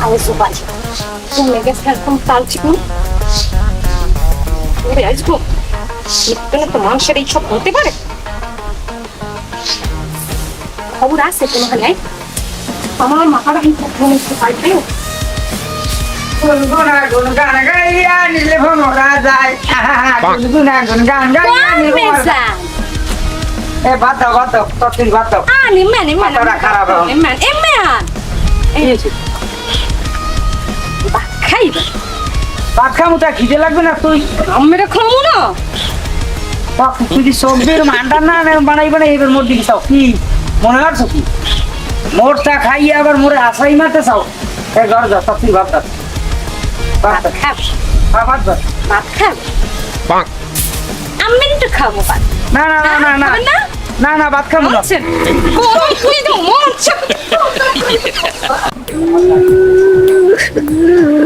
Also bate. Cum le găsesc cum talcicul? Ure, azi cum? Până te manșă de aici o pulte pare? Aura se până hăleai? Mama, mama, nu se fac pe eu. Guna gana gaya ni le phono ra dai. Guna gana gaya ni le phono. Eh bato totin bato. Ni man. Bato ra khara ba. Man. খাইবে ভাত খামু তা খিদে লাগবে না তুই আমরা খামু না তুই কি সবজির মান্ডা না বানাইবে না এবার মোর দিকে চাও কি মনে হচ্ছে কি মোরটা খাইয়ে আবার মোরে আসাই মারতে চাও এ ঘর যা তুই ভাত খা ভাত খা ভাত খাব আমি তো খাবো ভাত না ভাত খাবো না গরম তুই তো মন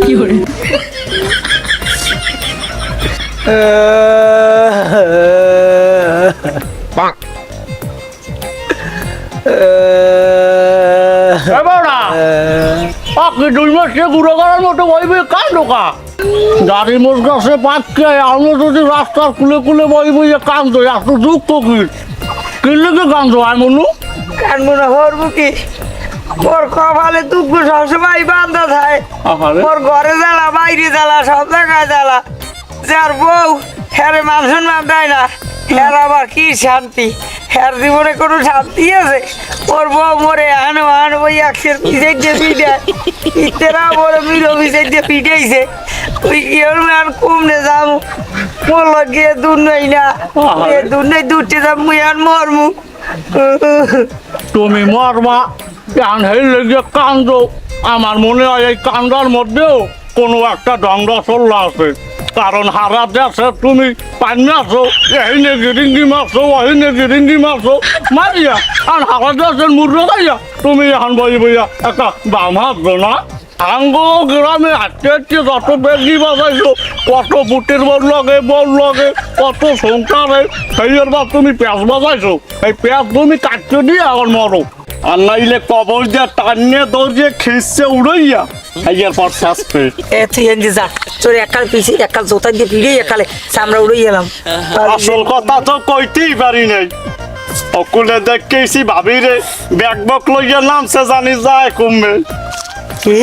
কি হরে আপনি 2 মাসে গুঁড়ো করার মতো বইবে কান ঢোকা গাড়ি মোট গাছে পাচ্ছে আমি যদি রাস্তার কুলে কুলে বইবে কান্দো এত দুঃখ কিনলে কি কান্দো আয় মনু কানবো না হরবো কি মোর কপালে দুঃখ সবসময় বান্ধা থাকে মোর ঘরে জ্বালা বাইরে জ্বালা সব জায়গায় জ্বালা যার বউ হ্যারে মানুষের নাম দেয় না হ্যার আবার কি শান্তি হ্যার জীবনে কোনো শান্তি আছে ওর বউ মরে আনো ওই একশের পিছিয়ে দিয়ে পিঠায় ইতেরা বড় মিলো পিছিয়ে দিয়ে পিঠাইছে তুই কি আর কমনে যাম মোর লগে দূর নই না এ দূর নেই দূরতে যাম মুই আর মরমু তুমি মরমা কান লেগে কান্দো আমার মনে হয় এই কান্দার মধ্যেও কোনো একটা দণ্ডসল্লা আছে কারণ হারা দেশে তুমি পানি আসো এহিনে গিরিঙ্গি মারছো ওহিনে গিরিঙ্গি মারছো মারিয়া আর হারা দেশের মুদ্র গাইয়া তুমি এখন বইয়া একটা বাম হাত না আঙ্গ গ্রামে হাঁটতে হাঁটতে যত বেগি বাজাইছো কত বুটের বল লাগে কত সংসারে সেইয়ের বা তুমি পেঁয়াজ বাজাইছো এই পেঁয়াজ তুমি কাটতে দিয়ে এখন মরো আর নাইলে কবর দিয়ে টানিয়ে দৌড়িয়ে খিসছে উড়াইয়া খাইয়ার পর শেষ পেয়ে তুই এনে যা তোর একাল পিছিয়ে একাল জোতা দিয়ে ভিড়ে একালে আমরা উড়ে গেলাম আসল কথা তো কইতেই পারি নাই অকুলে দেখেছি ভাবি রে ব্যাগ বক লইয়া নামছে জানি যায় কমবে কি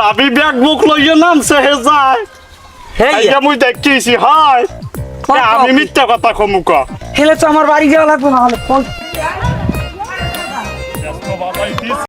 ভাবি ব্যাগ বুক লইয়া নামছে হে যায় এইটা মুই দেখেছি হয় আমি মিথ্যা কথা কমুক হেলে তো আমার বাড়ি যাওয়া লাগবে না হলে